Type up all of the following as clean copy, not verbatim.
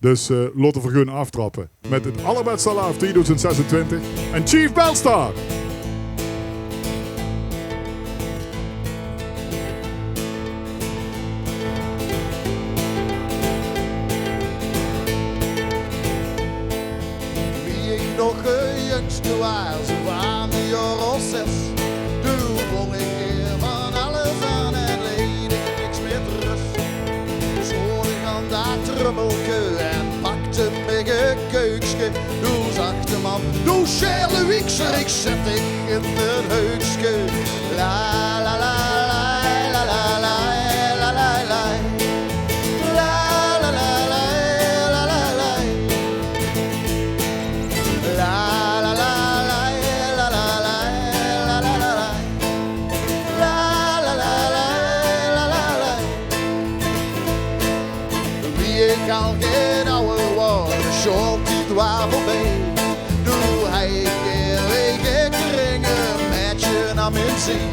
Dus Lotte Vergun aftrappen met het allerbeste live 2026 en Chief Belstar. Wie ik nog een jongste was, zo aan de jaar of 6. Toen won ik hier van alles aan en leed ik niks meer rust. Schoon ik aan dat trummelke en pakte me een keukske. Toen zag de man, toen schele wiekser, ik zet ik in een heukske. La la la la la la la la la la. La la la la la la la. La la la la la la la la la la la. La la la la la la la. Wie ik al geen oude word, schoot die dwaal voorbij. Doe hij keer kringen met je naar mijn zin.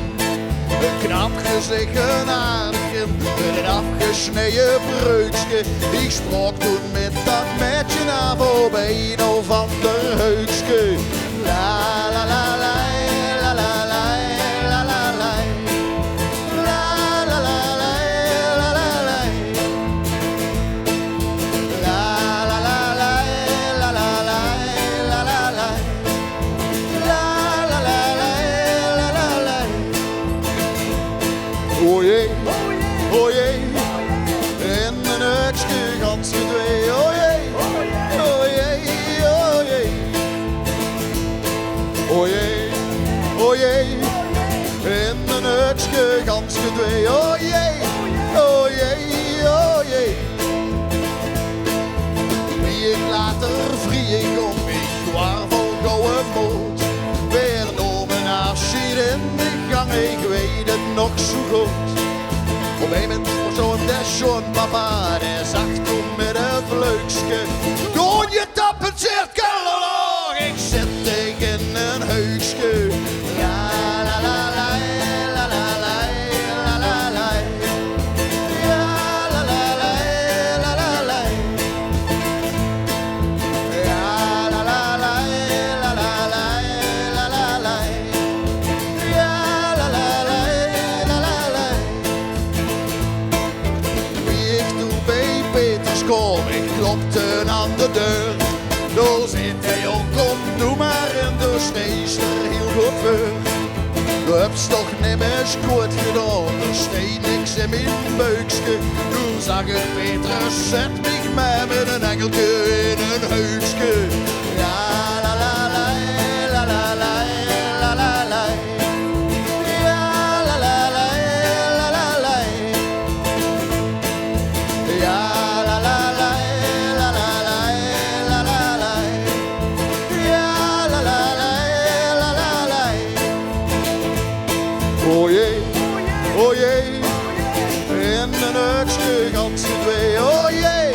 Een knap gezicht, een aardig kind, een afgesneden bruidje. Ik sprak toen met dat metje naar voorbij, een of ander heukske. La la la la la la la la la la. La la la la la la la. La la la la la la la la la la. La la la la la la la. O jee, o jee, in een hutske gans gedwee. O jee, o jee, o jee. O jee, o jee, in een hutske gans gedwee. O jee, o jee, o jee. Wie ik later vrij kom, ik waar vol gouden moed. Weer nomen afschied in de gang, ik weet het nog zo goed. Op een moment was zo'n desjoen papa, die zag toen met een vleugske. Doe je tappen cirkel, ik zit tegen een heukske. La la la la la la la la la la. Ja la la la la la la. Ja la la la la la la la la. Ja la la la la la la. Wie ik toen bij Peters kom, ik klopte aan de deur. Daar zit hij ook, kom, doe maar in de steester heel goed voor. Je hebt toch niet meer goed gedaan, er steekt niks in mijn buikske. Toen zag ik Petrus, zet mich mij met een engelke in een huisje. Ja la la la la la la la la la. Ja la la la la la la. Ja la la la la la la la la la. Ja la la la la la la. O jee, o jee, in een hutske gans gedwee. O jee,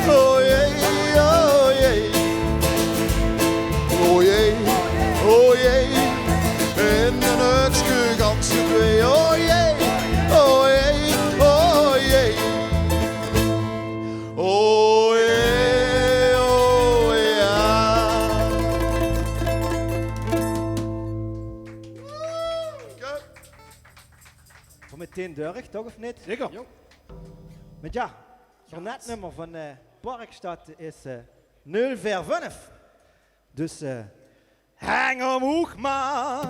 o jee, o jee. O jee, o jee, in een hutske gans gedwee. O jee, o jee, o jee. O jee, o ja. Voor meteen deurig, toch of niet? Zeker. Maar ja, het netnummer van Parkstad is 045. Dus hang omhoog maar.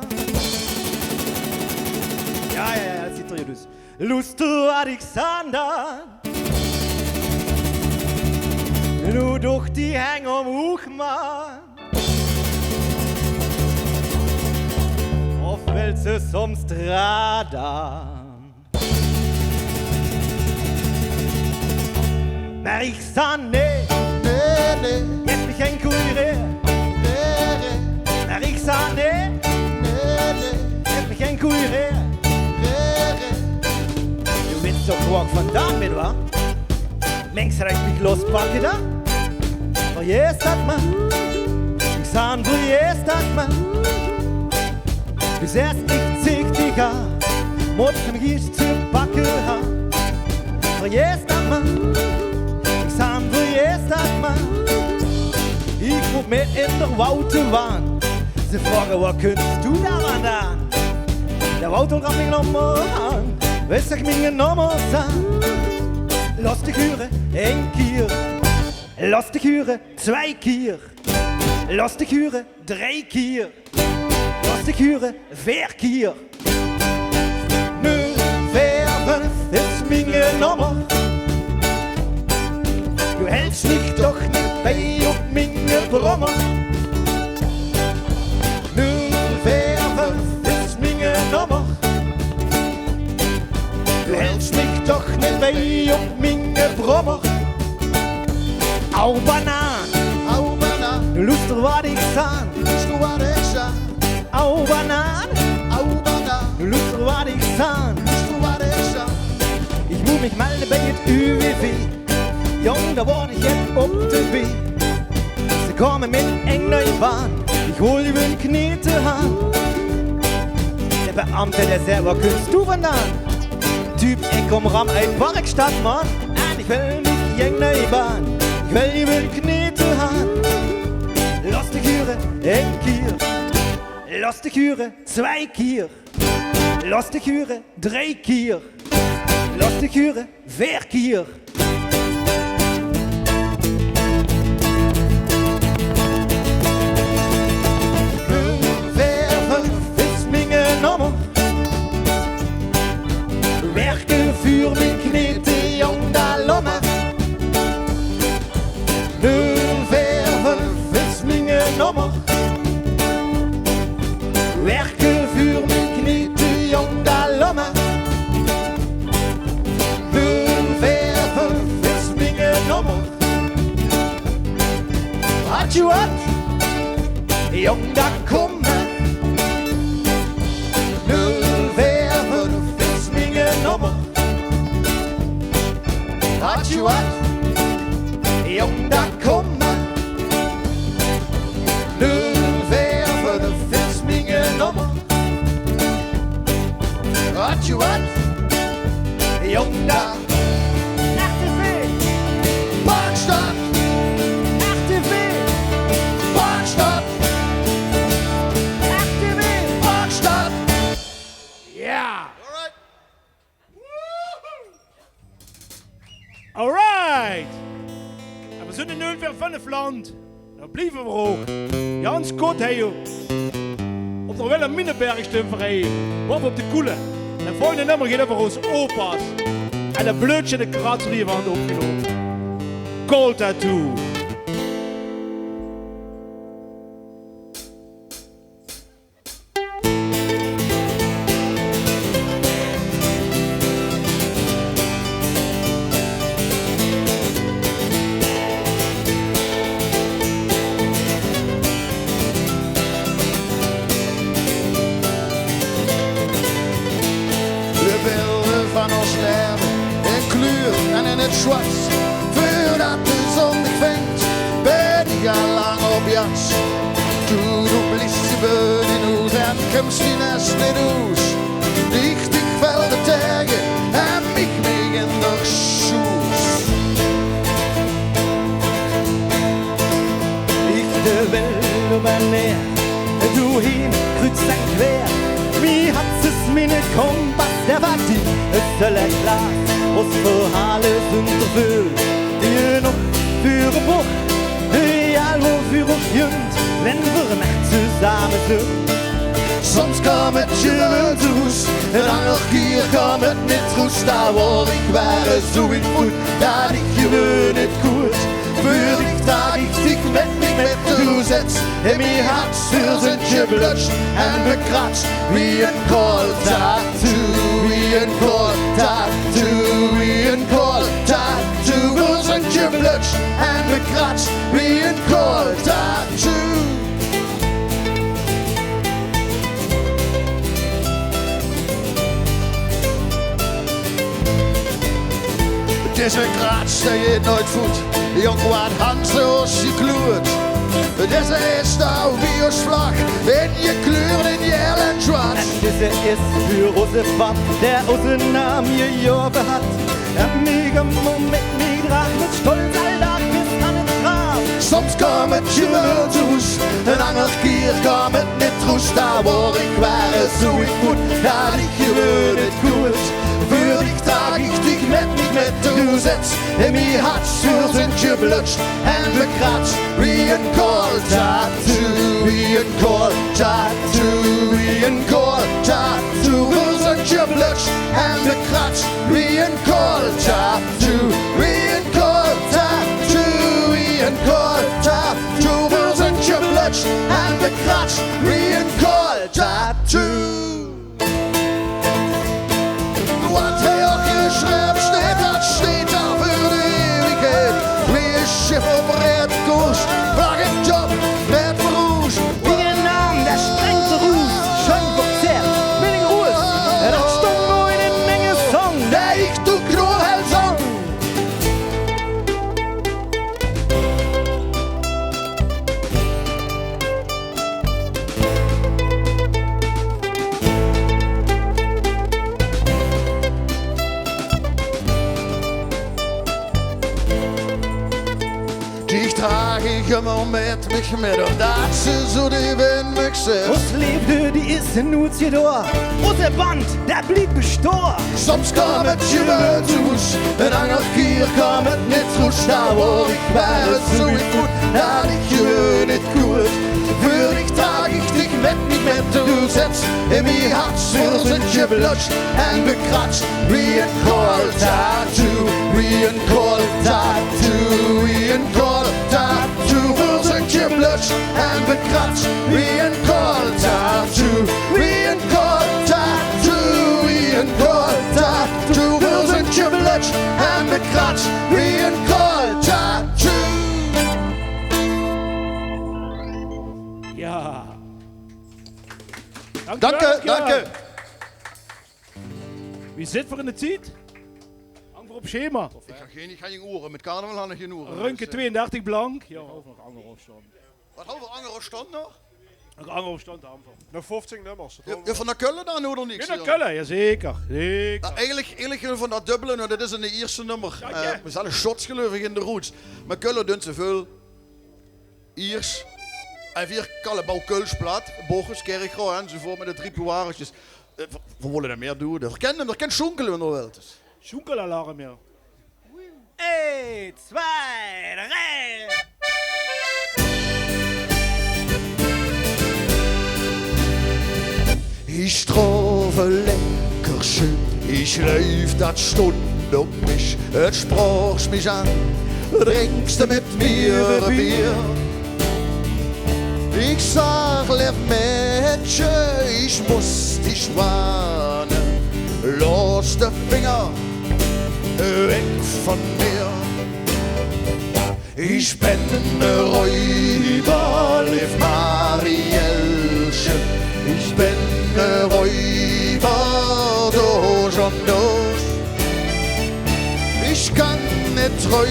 Ja, dat zit er dus. Luister Alexander. Nu doch die hang omhoog maar. Of wil ze soms straden? Maar ik sta nee, Nee, nee, je hebt me geen coureur. nee, nee, Maar ik sta nee, nee, nee, je hebt me geen coureur. nee, nee. Je weet toch waar ik vandaan ben, wa? Links zal ik mich lospakken dan. Voor je staat me, ik sta voor je staat me. Du zegt niet zichtiger, moet je me iets te pakken hebben. Voor je staat me, ik sta voor je ist das, Mann? Ich guck mir in der Autobahn. Sie fragen, was könntest du daran an? Der Auto ramm mich nochmal an. Weißt du, ich mich nochmal sagen? Lass dich hören, ein Kier. Lass dich hören, 2 Kier. Lass dich hören, 3 Kier. Lass dich hören, 4 Kier. 0, 4, 5 ist meine Nummer. Du hältst mich doch nicht bei auf meine Brummer. 0, 4, 5 ist meine Nummer. Du hältst mich doch nicht bei auf meine Brummer. Au Banan, du lust was ich sag. Au Banan, du lust was ich sag. Ich muss mich melden bei het UWV. Jong, da word ich jetzt op de Weg. Sie kommen mit eng neue Bahn. Ich hol die mit Knete an. Der Beamte, der selber könntest du wandern. Typ, ich komm ram ein Werkstatt, Mann. Und ich will nicht eng neue Bahn. Ich will die mit Knete an. Lass dich hören, ein Kier. Lass dich hören, 2 Kier. Lass dich hören, 3 Kier. Lass dich hören, 4 Kier. Werken für mijn knete jong da lomme. 0, 4, 5 ist meine Nummer. Werken für mijn knete jong da lomme. 0, 4, 5 ist meine Nummer. Hat je wat? Jong da komme. 0, 4, 5 ist meine Nummer. Hat je wat? Jong, da komme. 0, 4, 5 ist meine Nummer. Hat je wat? Jong, da. RTV. Parkstadt. RTV. Parkstadt. RTV. Parkstadt. Ja. Alright! En we zijn in 045 land. Dan blijven we ook. Jans goed, hey joh. Op nog wel een Minnebergstum verrijden. Boven op de koele. En volgende nummer gaat over ons opa's. En een bleutje de kratzer die we hadden opgenomen. Cold Tattoo. Voordat de zon dich fängt, ben ich lang op jas. Du blickst die Böden aus und kommst die Nest nicht aus. Richtig fällt Tage und mich in der Schuss. Ich de Welt übernäher, du hin, kreuz und quer. Wie hat's es meine Kompass, der war die Österler Glas. Aus für alles unterfüllt, die noch für ein Buch, egal wofür auf Jünd, wenn wir nicht zusammen sind. Soms kommt je Truus, dan nog hier kommt mit Truus. Da wo ich wäre so in Mut, da ich gewöhnt nicht gut. Für dich trag ich dich mit du setzt in mir Herz für sind geblötscht und bekratscht wie ein Cold Tattoo, wie ein Cold Tattoo, wie ein Cold Tattoo. Wir sind geblötscht und bekratscht wie ein Cold Tattoo. Deze kratsch, der geht nooit voet. Jong wat Hansen als je kloert. Deze is nou wie ons vlag. En je kleur in je en schwarz. Und diese ist für unsere Pap, der unseren Namen gejoben hat. Er mega Moment, mir dran mit Stolz, Alter, bis Soms kom het je wel toes, een andere keer kom het niet troes. Daar waar ik waar zo ik moet, daar ik gewoon het goed. Voor ik dag ik dich met toezet. In mijn hart zult je blutscht en bekratst. Wie een kool tattoo, wie een kool tattoo, wie een kool tattoo. Zult je blutscht en bekratst. Wie een kool tattoo, wie een kool tattoo, wie een kool tattoo. Zult je blutscht en bekratst. Wie een kool tattoo. Wat hij ook geschreven steht, dat steht daar voor de eeuwigheid. Wie een schip op red koers, vlag een top met verroes. Wie een naam, der strengt de roes. Schön verzerrt, bin ich Ruhes. Dat stond nooit in Menge Song. Nee, ik doe knolhelzang. Die trage ich immer mit mich mit und das ist so die Wind mich selbst. Ons leefde, die is een noetje door. Onze band, der blieb bestor. Soms kom het je wel toes, een andere keer kom het niet goed. Daar waar ik waar het zo ik goed, daar ik je niet goed. Voor ik trage ik dich met toezet. In mijn hart zult je blutscht en bekratst. Wie een kool tattoo, wie een kool tattoo, wie een kool tattoo. Zult je blutscht en bekratst. Wie een kool tattoo, wie een kool tattoo, wie een kool tattoo. Zult je blutscht en bekratst. Wie een kool tattoo. Ja. Danke, danke. Wie zit voor in de tijd? Hangt op schema. Ik ga geen oren, met carnaval had ik geen oren. Runke 32 blank. Ja, nog anger opstand. Wat hoeveel andere stand nog? Nog anger opstand aanval. Nog 15 nummers. Je van de Kullen dan oder niks? In de Kullen, ja zeker. Zeker. Eigenlijk van dat dubbele, nou, dat is in de eerste nummer. Ja, ja. We zijn shots geloof ik in de roots. Maar Kullen doen ze veel. Iers. En vier Kallebouw Kulsplaat, Bochus, Kerkrooi enzovoort met de 3 pouwaretjes. We willen er meer doen. Er kan schonkelen in de wereld. Schonkelalarm, ja. 1, 2, 3. Ich strafe lecker schön, ich läuf dat Stund um mich, et sprachst mich an, trinkst du mit mir ein Bier? Ich sag, lieb Mädchen, ich muss dich warnen, los de Finger weg von mir. Ich bin ne Räuber, lieb Marielchen, ich bin ne Räuber, durch und durch. Ich kann nicht treu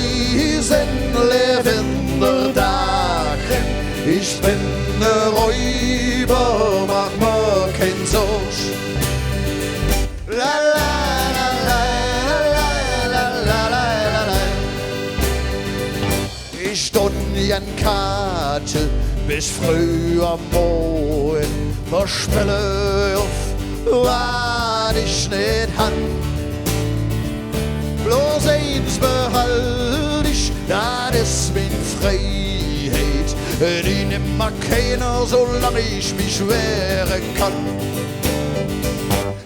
sein, lebe in der Dagen. Ich bin ne Räuber, mach mir kein Sorg. La la la la la la la la la. Ich stund in Karte bis früh am Morgen, verspille auf, was ich nicht han. Bloß eins behalt ich, das ist mein Freiheit. Die nimmt mir keiner, solange ich mich wehren kann.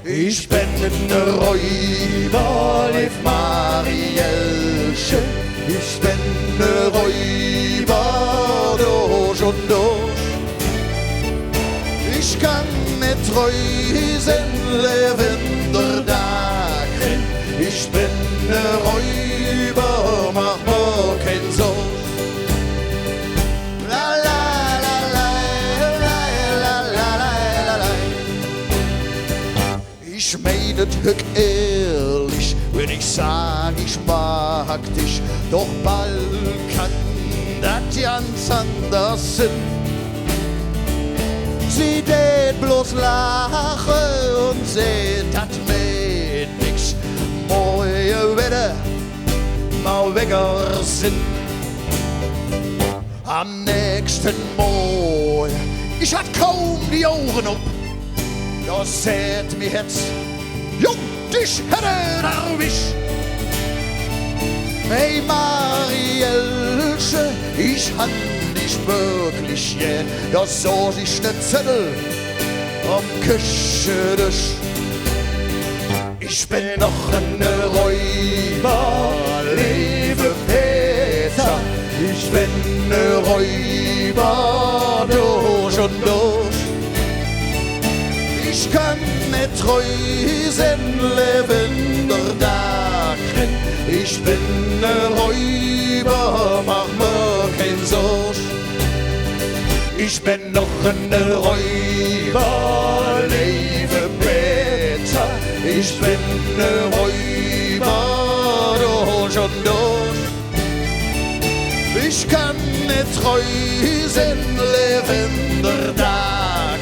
Ich bin ne Räuber, lieb Marielchen. Ich bin ne Räuber, durch und durch. Ich kann nicht treu sein, leben der Dagen. Ich bin ne Räuber, mach mir kein Sorg. Ich mein et hück ehrlich, wenn ich sag, ich mag dich, doch bald kann das ganz anders sein. Sie tät bloß lachen und seht, dat mit nix, moje Wette, mal wecker sind. am nächsten Morgen. Ich hatte kaum die Augen op. Da sagt mir jetzt, Jung, dich hätte erwischt. Hey Marielche, ich han dich wirklich gern. Da sah sich ne Zettel am Küchentisch. Ich bin noch ein Räuber, liebe Peter. Ich bin ein Räuber durch und durch. Ich kann nicht treu sein, lebender Tag. Ich bin ein Räuber, mach mir kein Sorg. Ich bin noch ein Räuber, liebe Peter. Ich bin ein Räuber durch und durch. Ich kann nicht treu sein, lebender Tag.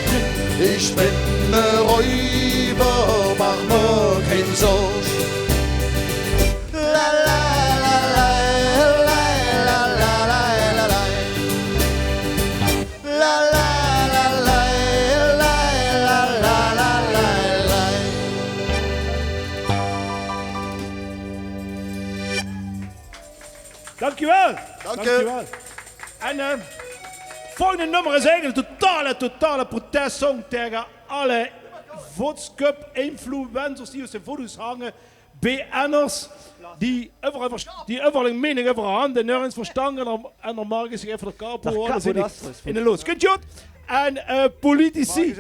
Ich bin ein Räuber, mach mir kein Sorg. La la la la la la la la la la la la la la la la. Dankjewel. Dank je. Dankjewel. En volgende nummer is eigenlijk een totale protestsong tegen alle Vodscup-influencers die op zijn foto's hangen. BN'ers die overal een mening over handen nergens verstangen en dan mag je zich even de kapo horen. In de loods. Kunt je het? En politici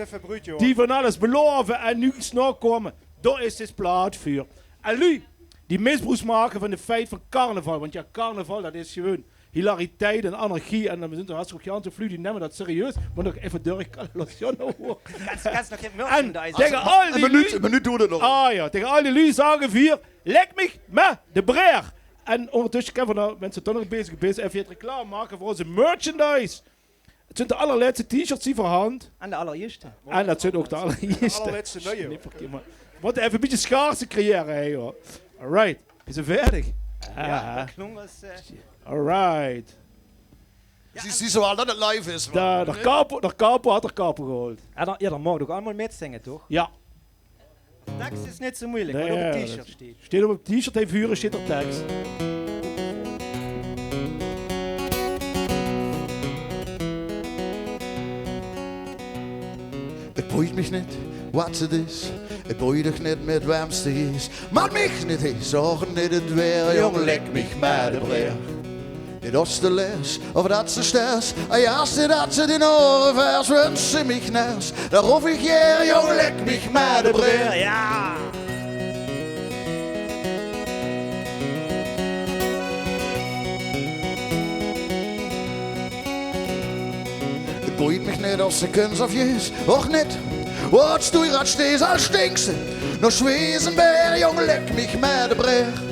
die van alles beloven en nu snel komen. Dat is dit plaatvuur. En jullie die misbruik maken van de feit van carnaval. Want ja, carnaval dat is gewoon hilariteit en anarchie. En dan zijn er hartstikke gigantische vloed die nemen dat serieus. Maar nog even door, ik kan het los horen. Kannst noch En tegen al die Een minuut doen we het nog. Ah ja, tegen al die lui zeggen vier, lek mich met de breer. En ondertussen kunnen we mensen toch nog bezig even het reclame maken voor onze merchandise. Het zijn de allerlaatste t-shirts die voorhand. En de allereerste. En dat zijn ook de allereerste. Allerlaatste nieuwe. Nee, verkeerd, maar we moeten even een beetje schaarste creëren, hè, joh. Alright, is het verdig? Ja, de klonk was... Alright. Zie zo al dat het live is. De capo had er capo gehaald. Ja, dan mag je ook allemaal metzingen, toch? Ja. De tekst is niet zo moeilijk, Nee, wat op ja, het t-shirt steekt. Steht op het t-shirt, heeft vuren, zit er tekst. Het boeit mich niet wat het is. Het boeit dich niet met warmste is. Maar mich niet is, zorgen niet het weer. Jong, lek mich met de breer. Dit is de les, of dat ze sters. En juist dat ze in oren vers wensen mich ners. Daar hoef ik hier, jong, lek mich met de breer. Ja! Het boeit mich niet als ze kunst of jes. Och niet, wat stoei dat steeds als stinkste. Nog zwezen bij, jong, lek mich met de breer.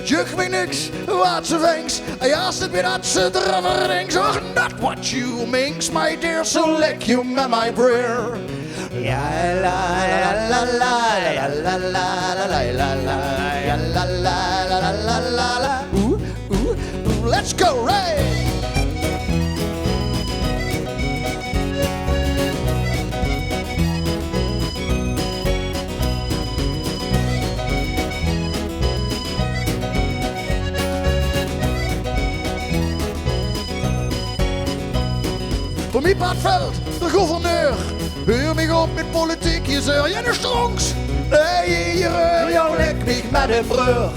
Juch mich niks, wat ze wenks. En juist het weer dat ze erover denkt. Och, not what you minks, my dear. So lek you met my breer. Ja, la la la la la la la la la la la la la la la. Let's go, right! Voor mij Padveld, de gouverneur. Heur mich op met politiek, je zeur je de strongs. Nee, je reur, jou lek mich met de breur.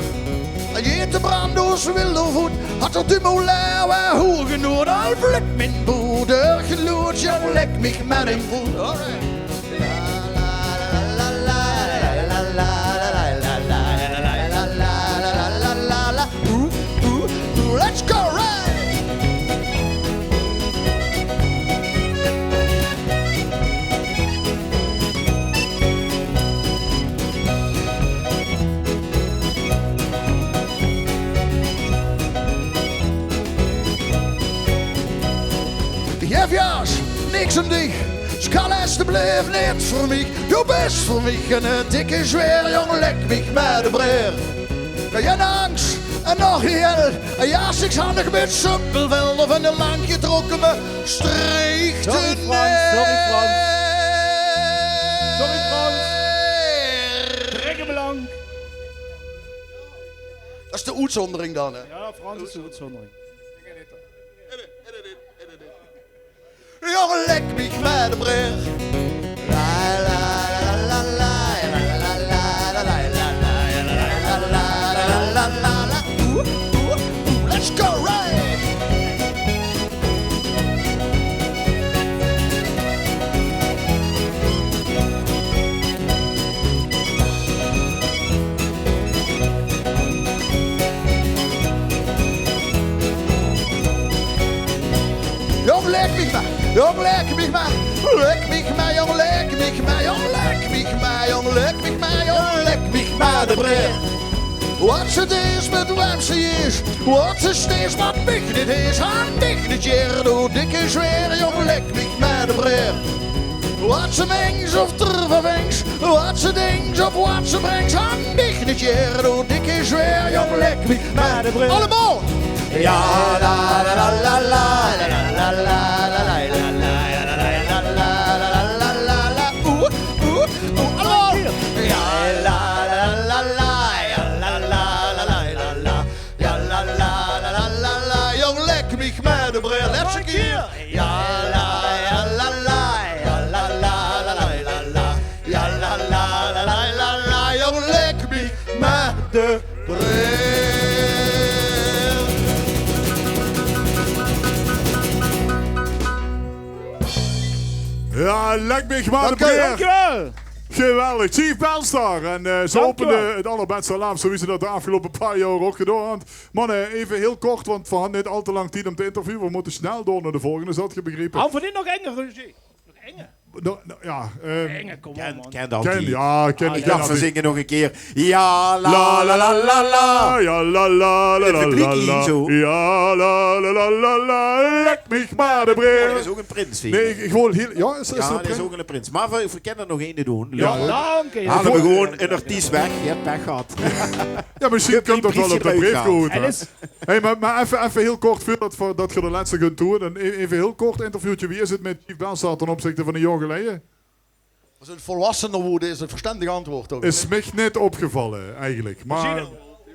En je te brandoos wilde voet, had er dumoulair waar hoe genoeg. Al vlek mijn broeder geloerd, jou lek mich met een voet. Alright. Let's go, right! Jefjas, niks om dich. Skal alsjeblieft niet voor mij. Du bist voor mij een dikke zwer, jong, lek mich met de breer. Geen angst en nog geen geld. En ja, 600 met suppelvelden van een lankje trokken me streek te Sorry Frans. Trekken belang. Dat is de uitzondering dan, hè? Ja, Frans is de uitzondering. Jongen, lek mich met de bril. La la la la la la la la la la la la la la la. Let's go, right! Jong, leck mich mal, jong, leck mich mal, leck mich mal, jong, leck mich mal, jong, leck mich mal, jong, leck mich mal, jong, leck mich mal de bril. Wat ze is met wem ze is, wat ze steeds wat mich niet is, aan dich niet jeer, doe dikke zweer, jong, leck mich mal de bril. Wat ze mengs of terverwengs, wat ze dings of wat ze brengt, aan dich niet jeer, doe dikke zweer, jong, leck mich mal de bril. Allemaal! Ja, la la la la la la la la la la la la la la la. Allemaal! Ja, la la la la ja, la la la la la la ja, la la la la la. Jong, lek mich met de bril, let's een keer. Ja, la la la ja, la la la la la ja, la la la la la. Jong, lek mich met de bril. Ja, lek mich maar de Dank u, beer. Dankjewel. Geweldig. Chief Belstar. En ze openden het allerbeste alarm, zoals ze dat de afgelopen paar jaar ook gedaan hebben. Mannen, even heel kort, want we hadden niet al te lang tijd om te interviewen. We moeten snel door naar de volgende, dat je begrepen. Hou van dit nog enger, Roger. Nog enger. Ja, Enger, kom op, man. Ken dat ken, niet. ja, ken Ah, ik. Ik dacht, we zingen nog een keer. Ja, la la la la la. Ja, la la la Het la publiek la niet la. zo. Ja, la la la la la. Lek mich maar de Oh, er bril. is ook een prins. Nee, ik gewoon heel... Ja, is ja, er er is ook een prins. Maar we kunnen er nog één doen. Ja, Ja, Dank je. halen we gewoon een artiest weg. Je hebt pech gehad. Ja, misschien komt dat wel op de briefje brief eruit goed. En hè. is, Hey, maar even heel kort, voordat je de laatste kunt doen. En even heel kort interviewtje. Wie is het met Chief Belstar ten opzichte van een jaar geleden? Als het volwassener worden is het verstandig antwoord ook. Is mij net opgevallen, eigenlijk. Maar,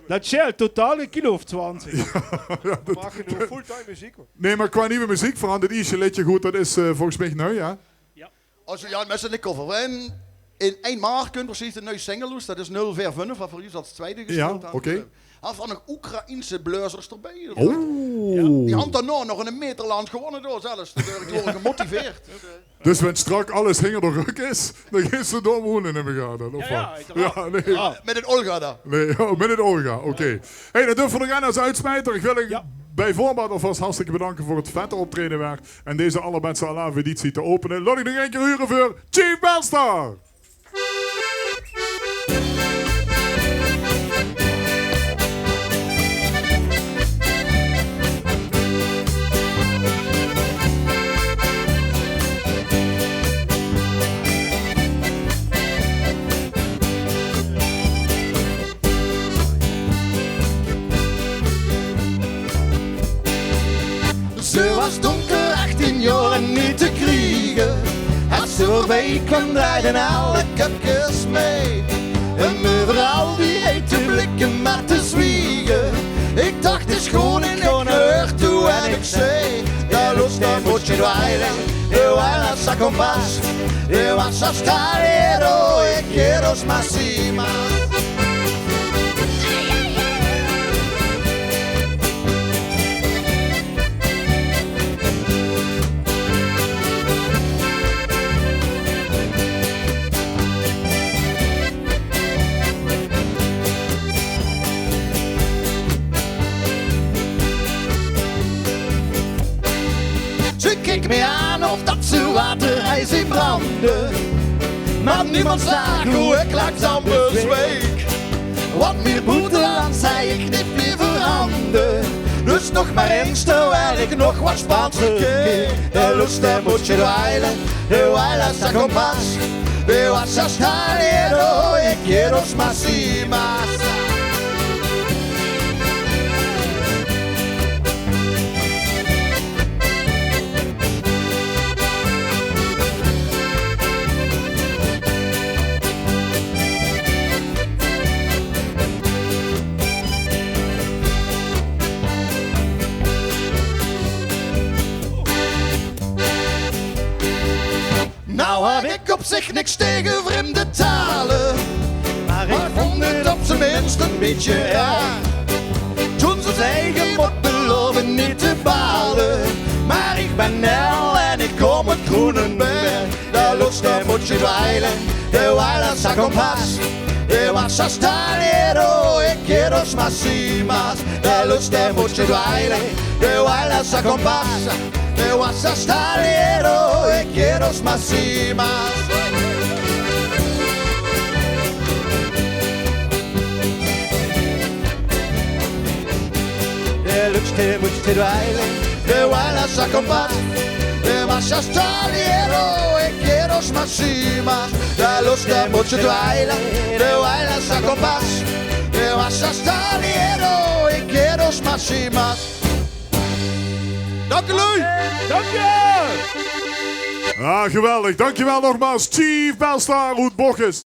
dat scheelt totaal een kilo of 20. ja, dat- Maken we fulltime muziek hoor. nee, maar qua nieuwe muziek verandert Isje liedje goed. Dat is volgens mij nu, ja. Als we ja, met z'n cover. En in 1 maart kun je precies de nieuwe single doen. Dat is 045, wat voor u als tweede gespeeld. Ja, oké. En van een Oekraïense blazers erbij. Oh. Die had daarna nog een meterland gewonnen door zelfs. Toen werd ik gewoon gemotiveerd. Dus wenn strak alles hinger de rug is, dan gaan ze door wonen in de gaten. Of Ja, wat? uiteraard. Ja, nee. Met een Olga daar. Nee, oh, met het Olga, oké. Hey, dan durven we nog aan als uitsmijter. Ik wil je bij voorbaat alvast hartstikke bedanken voor het vette optreden weer. En deze allerbeste alarm-editie te openen. Laat ik nog één keer huren voor Chief Belstar. Ze was donker, 18 jaar en niet te kriegen. Als ze voorbij kwam, draaiden alle kapjes mee. En overal die hete blikken maar te zwiegen. Ik dacht, het is gewoon in ik hoor toe en ik zei: daar lust dan moet je dweilen. De wijla sa kompas, de was a stalero, ik quiero más y más. Ze keek me aan of dat ze waterijs in brandde. Maar niemand zag hoe ik langzaam bezweek. Wat meer boeteland zei ik niet meer veranderen. Dus nog maar eens terwijl ik nog wat Spaans keek. De lust moet je dweilen, de wijla sa kompas. De was a stalero, ik quiero más y más. heb ik op zich niks tegen vreemde talen. Maar ik vond het op zijn minst een beetje raar. Toen ze zei, je moet beloven niet te balen. Maar ik ben Nel en ik kom uit Groenenberg. Daar lust en moet je dweilen, de wijlers a kompas. De was a staliero, ik quiero más y más. Daar lust en moet je dweilen, de wijlers a kompas. De was a staliero, ik quiero más y más. De lust moet je dweilen, de wijlers a kompas. De was a staliero, ik quiero más y más. De lust moet je dweilen, de wijlers a kompas. De was a staliero, ik quiero más y más. Dank jullie! Dank je! Ah, geweldig. Dankjewel nogmaals, Chief Belstar uit Bochjes.